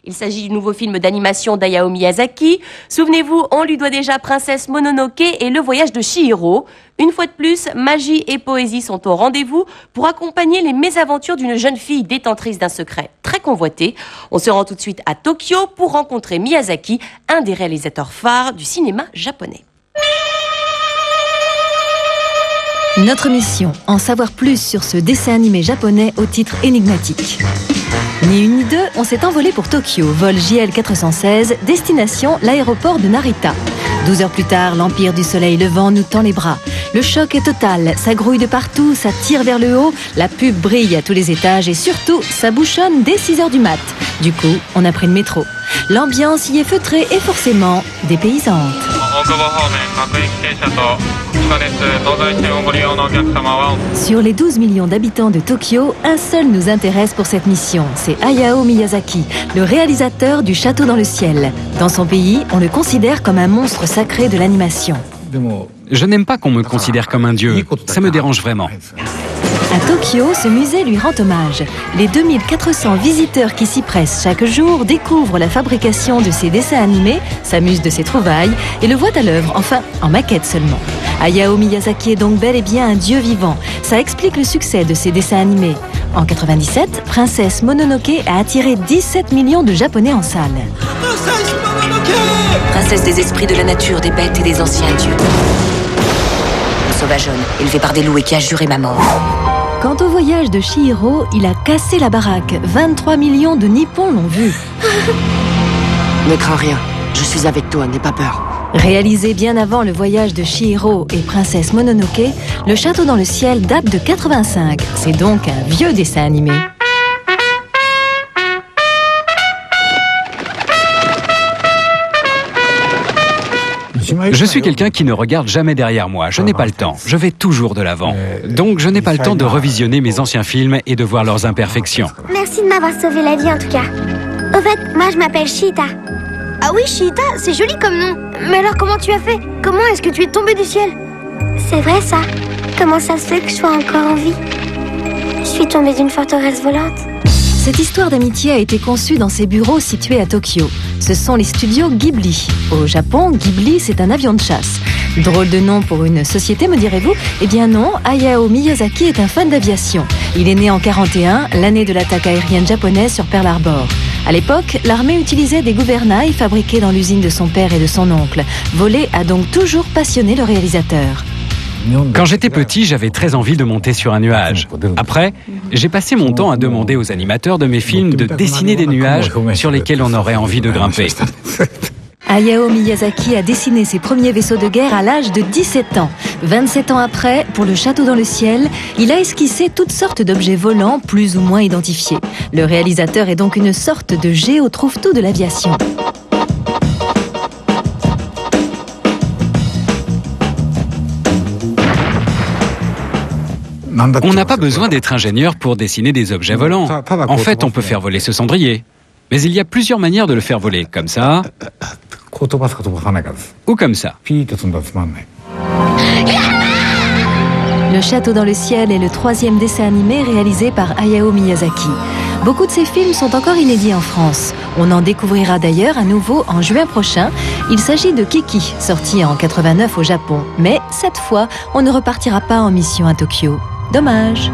Il s'agit du nouveau film d'animation d'Hayao Miyazaki. Souvenez-vous, on lui doit déjà Princesse Mononoke et Le Voyage de Chihiro. Une fois de plus, magie et poésie sont au rendez-vous pour accompagner les mésaventures d'une jeune fille détentrice d'un secret très convoité. On se rend tout de suite à Tokyo pour rencontrer Miyazaki, un des réalisateurs phares du cinéma japonais. Notre mission, en savoir plus sur ce dessin animé japonais au titre énigmatique. Ni une ni deux, on s'est envolé pour Tokyo, vol JL 416, destination l'aéroport de Narita. 12 heures plus tard, l'Empire du Soleil Levant nous tend les bras. Le choc est total, ça grouille de partout, ça tire vers le haut, la pub brille à tous les étages et surtout, ça bouchonne dès 6 heures du mat. Du coup, on a pris le métro. L'ambiance y est feutrée et forcément dépaysante. Sur les 12 millions d'habitants de Tokyo, un seul nous intéresse pour cette mission, c'est Hayao Miyazaki, le réalisateur du Château dans le ciel. Dans son pays, on le considère comme un monstre sacré de l'animation. Je n'aime pas qu'on me considère comme un dieu, ça me dérange vraiment. À Tokyo, ce musée lui rend hommage. Les 2400 visiteurs qui s'y pressent chaque jour découvrent la fabrication de ses dessins animés, s'amusent de ses trouvailles et le voient à l'œuvre, enfin en maquette seulement. Hayao Miyazaki est donc bel et bien un dieu vivant. Ça explique le succès de ses dessins animés. En 97, Princesse Mononoke a attiré 17 millions de Japonais en salle. Princesse des esprits de la nature, des bêtes et des anciens dieux. Le sauvageonne, élevé par des loups et qui a juré ma mort. Quant au voyage de Chihiro, il a cassé la baraque. 23 millions de Nippons l'ont vu. Ne crains rien, je suis avec toi, n'aie pas peur. Réalisé bien avant le voyage de Chihiro et Princesse Mononoke, Le Château dans le ciel date de 85. C'est donc un vieux dessin animé. Je suis quelqu'un qui ne regarde jamais derrière moi, je n'ai pas le temps, je vais toujours de l'avant. Donc je n'ai pas le temps de revisionner mes anciens films et de voir leurs imperfections. Merci de m'avoir sauvé la vie en tout cas. Au fait, moi je m'appelle Shita. Ah oui, Shita, c'est joli comme nom. Mais alors comment tu as fait? Comment est-ce que tu es tombée du ciel? C'est vrai ça. Comment ça se fait que je sois encore en vie? Je suis tombée d'une forteresse volante. Cette histoire d'amitié a été conçue dans ses bureaux situés à Tokyo. Ce sont les studios Ghibli. Au Japon, Ghibli, c'est un avion de chasse. Drôle de nom pour une société, me direz-vous? Eh bien non, Hayao Miyazaki est un fan d'aviation. Il est né en 41, l'année de l'attaque aérienne japonaise sur Pearl Harbor. À l'époque, l'armée utilisait des gouvernails fabriqués dans l'usine de son père et de son oncle. Voler a donc toujours passionné le réalisateur. Quand j'étais petit, j'avais très envie de monter sur un nuage. Après, j'ai passé mon temps à demander aux animateurs de mes films de dessiner des nuages sur lesquels on aurait envie de grimper. Hayao Miyazaki a dessiné ses premiers vaisseaux de guerre à l'âge de 17 ans. 27 ans après, pour Le Château dans le ciel, il a esquissé toutes sortes d'objets volants plus ou moins identifiés. Le réalisateur est donc une sorte de géo-trouve-tout de l'aviation. On n'a pas besoin d'être ingénieur pour dessiner des objets volants. En fait, on peut faire voler ce cendrier. Mais il y a plusieurs manières de le faire voler, comme ça, ou comme ça. Le Château dans le ciel est le 3e dessin animé réalisé par Hayao Miyazaki. Beaucoup de ses films sont encore inédits en France. On en découvrira d'ailleurs un nouveau en juin prochain. Il s'agit de Kiki, sorti en 89 au Japon. Mais cette fois, on ne repartira pas en mission à Tokyo. Dommage.